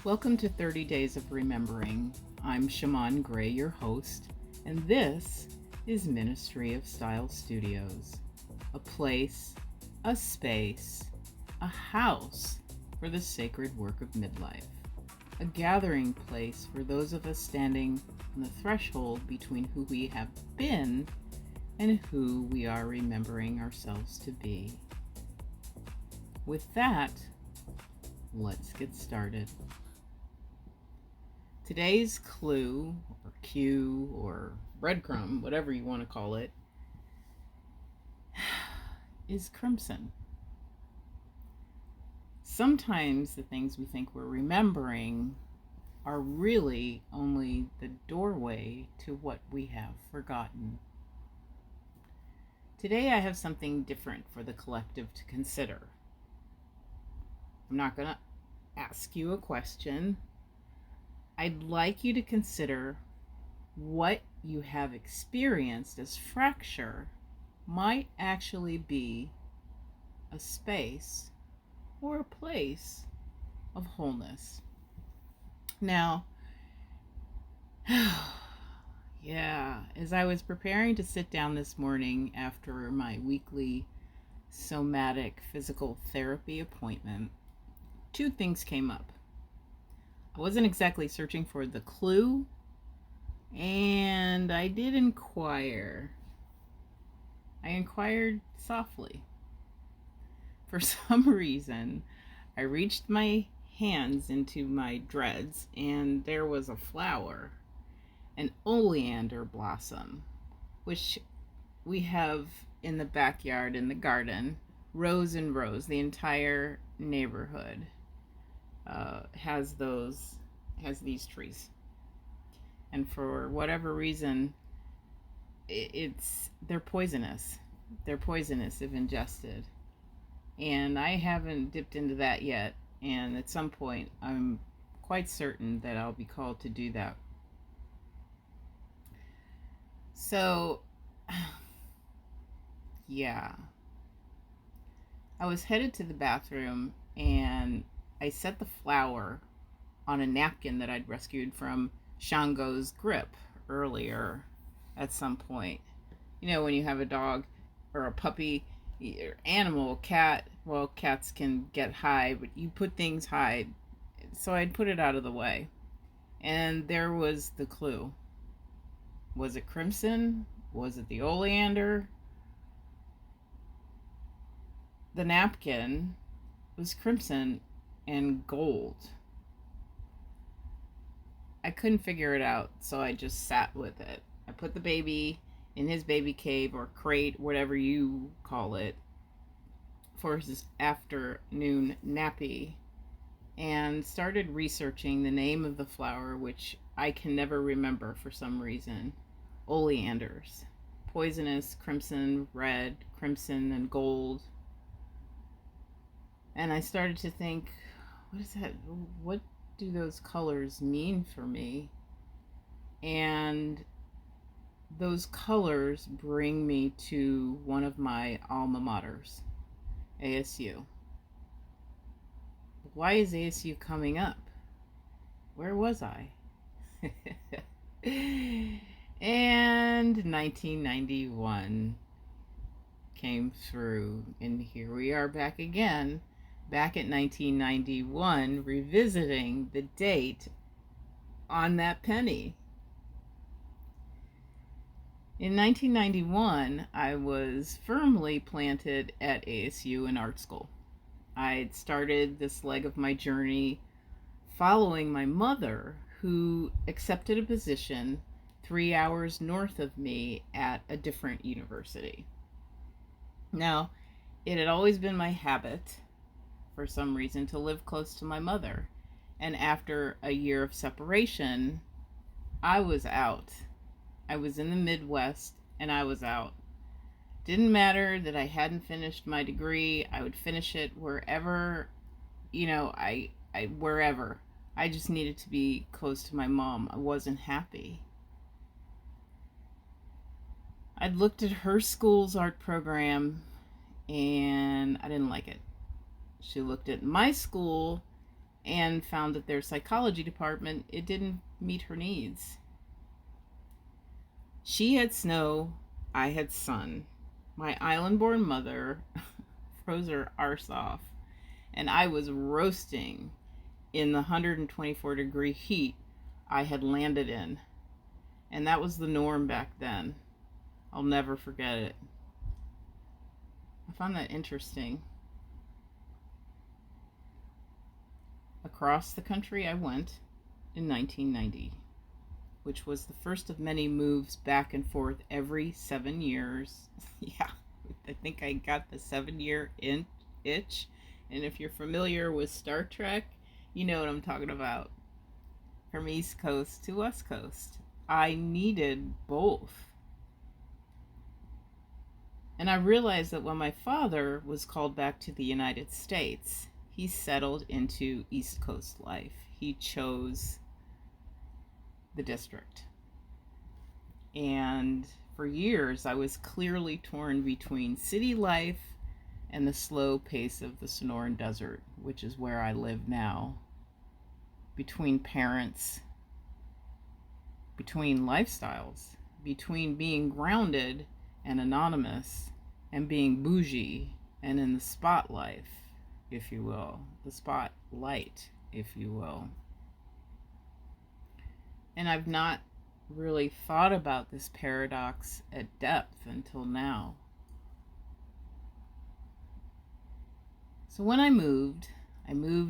Welcome to 30 Days of Remembering. I'm Shaman Gray, your host, and this is Ministry of Style Studios, a place, a space, a house for the sacred work of midlife, a gathering place for those of us standing on the threshold between who we have been and who we are remembering ourselves to be. With that, let's get started. Today's clue, or cue, or breadcrumb, whatever you want to call it, is crimson. Sometimes the things we think we're remembering are really only the doorway to what we have forgotten. Today I have something different for the collective to consider. I'm not going to ask you a question. I'd like you to consider what you have experienced as fracture might actually be a space or a place of wholeness. Now, as I was preparing to sit down this morning after my weekly somatic physical therapy appointment, two things came up. I wasn't exactly searching for the clue, and I did inquire. I inquired softly. For some reason, I reached my hands into my dreads, and there was a flower, an oleander blossom, which we have in the backyard in the garden, rows and rows. The entire neighborhood has these trees, and for whatever reason, they're poisonous. They're poisonous if ingested, and I haven't dipped into that yet. And at some point, I'm quite certain that I'll be called to do that. So, yeah, I was headed to the bathroom, and I set the flower on a napkin that I'd rescued from Shango's grip earlier at some point. You know, when you have a dog or a puppy or animal, cat, well, cats can get high, but you put things high. So I'd put it out of the way. And there was the clue. Was it crimson? Was it the oleander? The napkin was crimson and gold. I couldn't figure it out, so I just sat with it. I put the baby in his baby cave or crate, whatever you call it, for his afternoon nappy, and started researching the name of the flower, which I can never remember for some reason. Oleanders. Poisonous, crimson, red, crimson, and gold. And I started to think, what is that? What do those colors mean for me? And those colors bring me to one of my alma maters, ASU. Why is ASU coming up? Where was I? And 1991 came through, and here we are back again. Back at 1991, revisiting the date on that penny. In 1991, I was firmly planted at ASU in art school. I'd started this leg of my journey following my mother, who accepted a position 3 hours north of me at a different university. Now, it had always been my habit, for some reason, to live close to my mother. And after a year of separation, I was out. I was in the Midwest, and I was out. Didn't matter that I hadn't finished my degree. I would finish it wherever, wherever. I just needed to be close to my mom. I wasn't happy. I'd looked at her school's art program, and I didn't like it. She looked at my school and found that their psychology department, it didn't meet her needs. She had snow, I had sun. My island-born mother froze her arse off, and I was roasting in the 124-degree heat I had landed in. And that was the norm back then. I'll never forget it. I found that interesting. Across the country I went in 1990, which was the first of many moves back and forth every 7 years. Yeah, I think I got the 7-year itch. And if you're familiar with Star Trek, you know what I'm talking about. From East Coast to West Coast. I needed both. And I realized that when my father was called back to the United States, he settled into East Coast life. He chose the district. And for years, I was clearly torn between city life and the slow pace of the Sonoran Desert, which is where I live now. Between parents, between lifestyles, between being grounded and anonymous, and being bougie and in the spotlight, if you will. The spotlight, if you will. And I've not really thought about this paradox at depth until now. So when I moved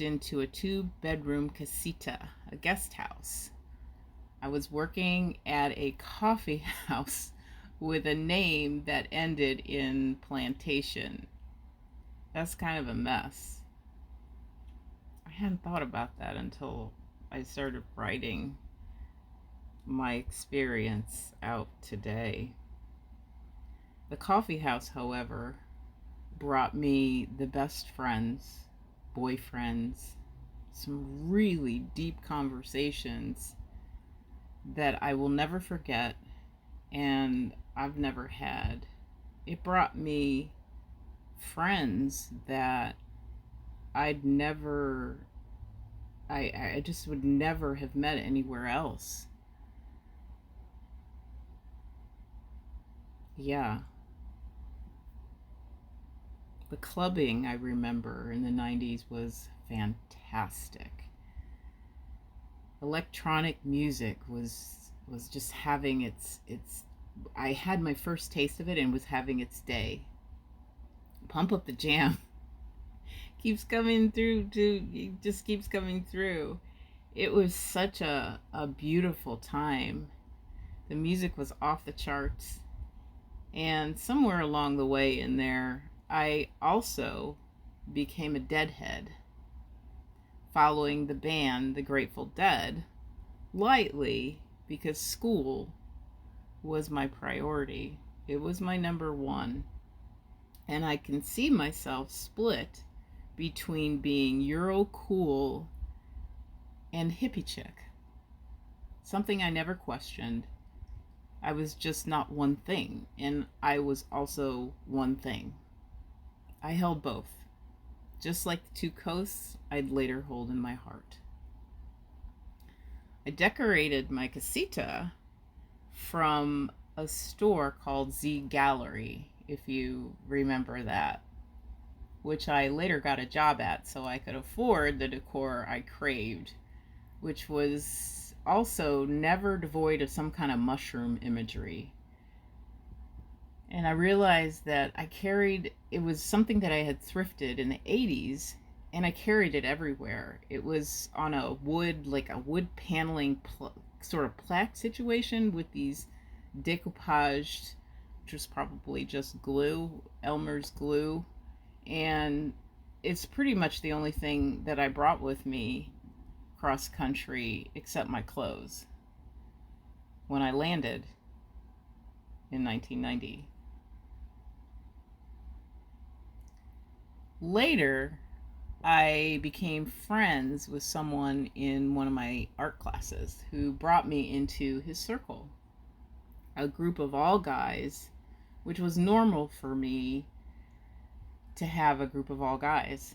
into a 2-bedroom casita, a guest house. I was working at a coffee house with a name that ended in plantation. That's kind of a mess. I hadn't thought about that until I started writing my experience out today. The coffee house, however, brought me the best friends, boyfriends, some really deep conversations that I will never forget and I've never had. It brought me friends that I just would never have met anywhere else. Yeah. The clubbing, I remember, in the 90s was fantastic. Electronic music was just having its I had my first taste of it and was having its day. Pump Up the Jam keeps coming through it just keeps coming through. It was such a beautiful time. The music was off the charts. And somewhere along the way in there, I also became a Deadhead, following the band The Grateful Dead lightly because school was my priority. It was my number one. And I can see myself split between being Euro cool and hippie chick. Something I never questioned. I was just not one thing, and I was also one thing. I held both. Just like the two coasts I'd later hold in my heart. I decorated my casita from a store called Z Gallery, if you remember that, which I later got a job at so I could afford the decor I craved, which was also never devoid of some kind of mushroom imagery. And I realized that it was something that I had thrifted in the 80s, and I carried it everywhere. It was on a wood paneling sort of plaque situation with these decoupaged, which was probably just glue, Elmer's glue. And it's pretty much the only thing that I brought with me cross country except my clothes when I landed in 1990. Later, I became friends with someone in one of my art classes who brought me into his circle. A group of all guys, which was normal for me to have a group of all guys.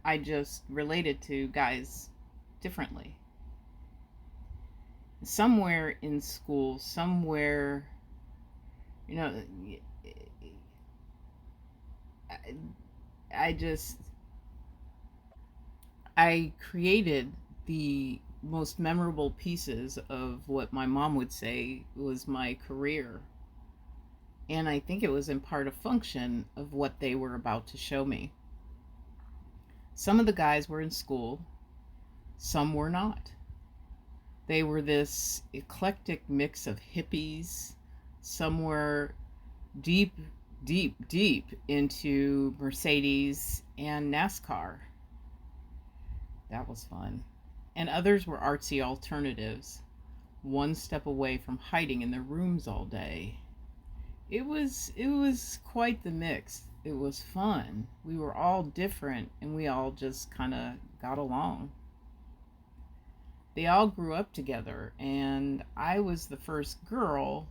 I just related to guys differently. Somewhere in school, somewhere, you know, I, I just, I created the most memorable pieces of what my mom would say was my career. And I think it was in part a function of what they were about to show me. Some of the guys were in school, some were not. They were this eclectic mix of hippies. Some were deep, deep into Mercedes and NASCAR. That was fun. And others were artsy alternatives, one step away from hiding in their rooms all day. It was quite the mix. It was fun. We were all different and we all just kind of got along. They all grew up together, and I was the first girl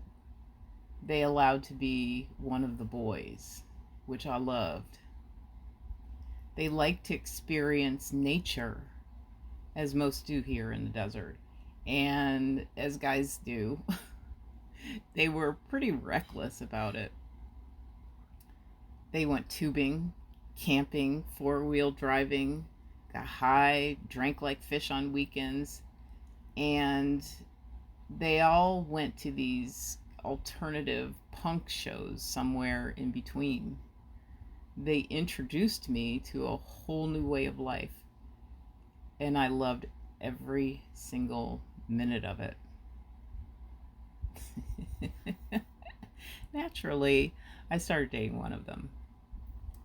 they allowed to be one of the boys, which I loved. They liked to experience nature, as most do here in the desert, and as guys do. They were pretty reckless about it. They went tubing, camping, four-wheel driving, got high, drank like fish on weekends, and they all went to these alternative punk shows somewhere in between. They introduced me to a whole new way of life, and I loved every single minute of it. Naturally, I started dating one of them,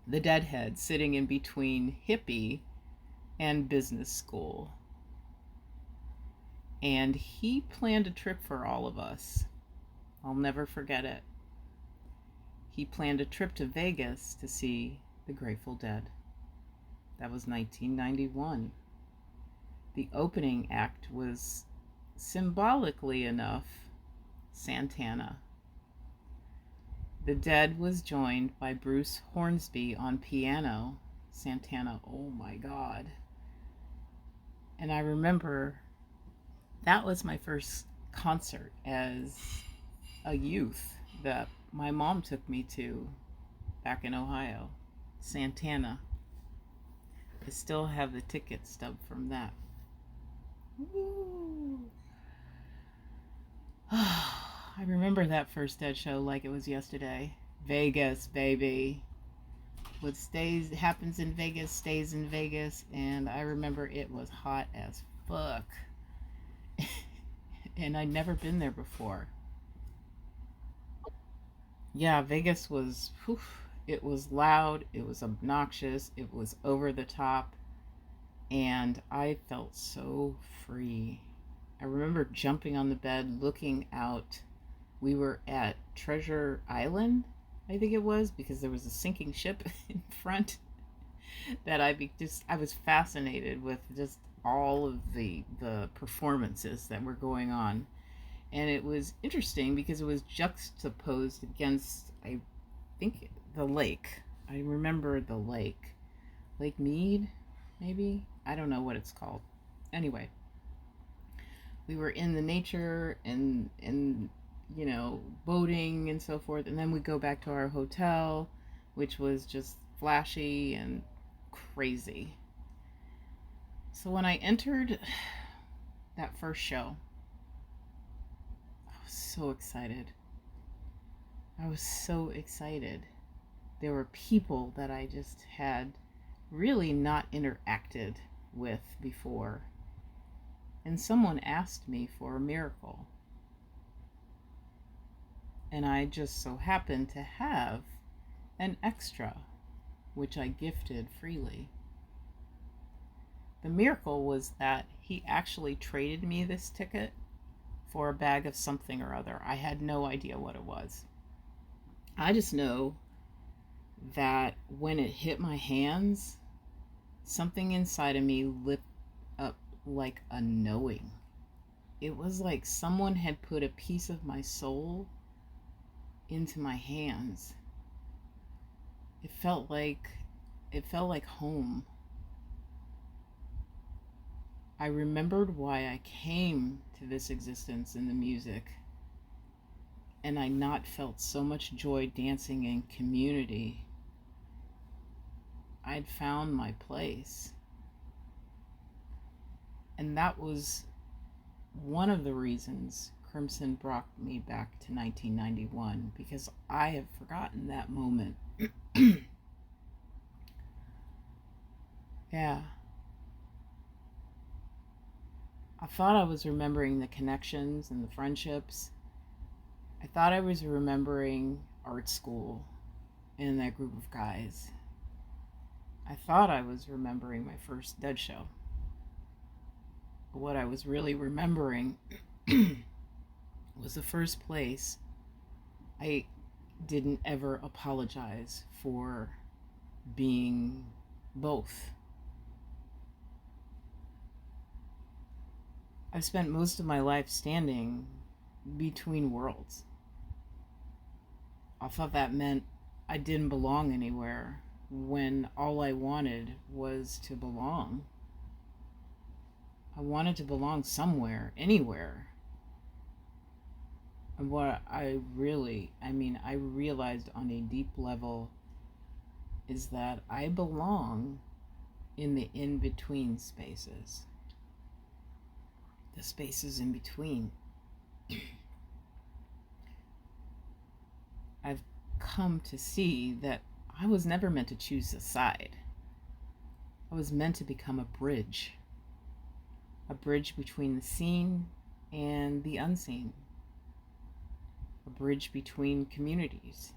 the deadhead sitting in between hippie and business school. And he planned a trip for all of us. I'll never forget it. He planned a trip to Vegas to see the Grateful Dead. That was 1991. The opening act was, symbolically enough, Santana. The Dead was joined by Bruce Hornsby on piano. Santana, oh my God. And I remember that was my first concert as a youth that my mom took me to back in Ohio. Santana. I still have the ticket stub from that. Woo. I remember that first Dead show like it was yesterday. Vegas, baby. What stays happens in Vegas stays in Vegas, and I remember it was hot as fuck. And I'd never been there before. Yeah, Vegas was, whew, it was loud, it was obnoxious, it was over the top, and I felt so free. I remember jumping on the bed, looking out. We were at Treasure Island, I think it was, because there was a sinking ship in front that I was fascinated with just all of the performances that were going on. And it was interesting because it was juxtaposed against, I think, the lake. I remember the lake. Lake Mead, maybe? I don't know what it's called. Anyway, we were in the nature and boating and so forth, and then we go back to our hotel, which was just flashy and crazy. So when I entered that first show, I was so excited. I was so excited. There were people that I just had really not interacted with before. And someone asked me for a miracle. And I just so happened to have an extra, which I gifted freely. The miracle was that he actually traded me this ticket for a bag of something or other. I had no idea what it was. I just know that when it hit my hands, something inside of me lit up like a knowing. It was like someone had put a piece of my soul into my hands. It felt like home. I remembered why I came to this existence in the music, and I not felt so much joy dancing in community. I'd found my place. And that was one of the reasons Crimson brought me back to 1991, because I have forgotten that moment. Yeah. I thought I was remembering the connections and the friendships. I thought I was remembering art school and that group of guys. I thought I was remembering my first Dead show. But what I was really remembering was the first place I didn't ever apologize for being both. I've spent most of my life standing between worlds. I thought that meant I didn't belong anywhere, when all I wanted was to belong. I wanted to belong somewhere, anywhere. And what I realized on a deep level is that I belong in the in-between spaces. The spaces in between. I've come to see that I was never meant to choose a side. I was meant to become a bridge between the seen and the unseen, a bridge between communities,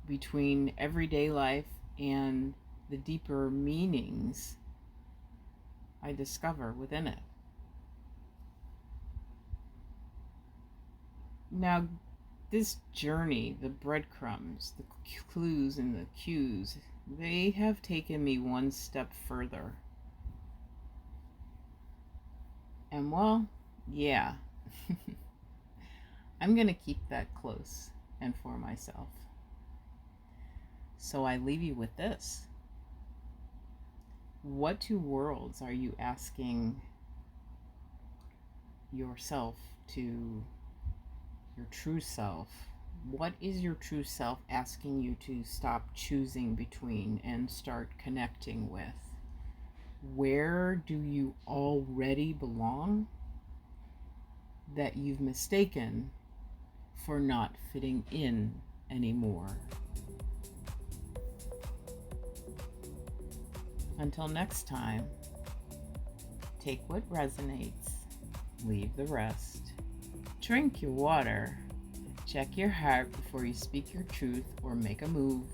between everyday life and the deeper meanings I discover within it. Now, this journey, the breadcrumbs, the clues and the cues, they have taken me one step further. And well, yeah, I'm going to keep that close and for myself. So I leave you with this. What two worlds are you asking yourself to, your true self? What is your true self asking you to stop choosing between and start connecting with? Where do you already belong that you've mistaken for not fitting in anymore? Until next time, take what resonates, leave the rest. Drink your water, check your heart before you speak your truth or make a move,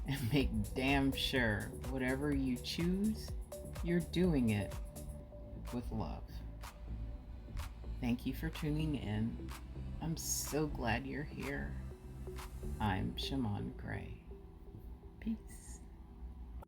and make damn sure whatever you choose, you're doing it with love. Thank you for tuning in. I'm so glad you're here. I'm Shaman Gray. Peace.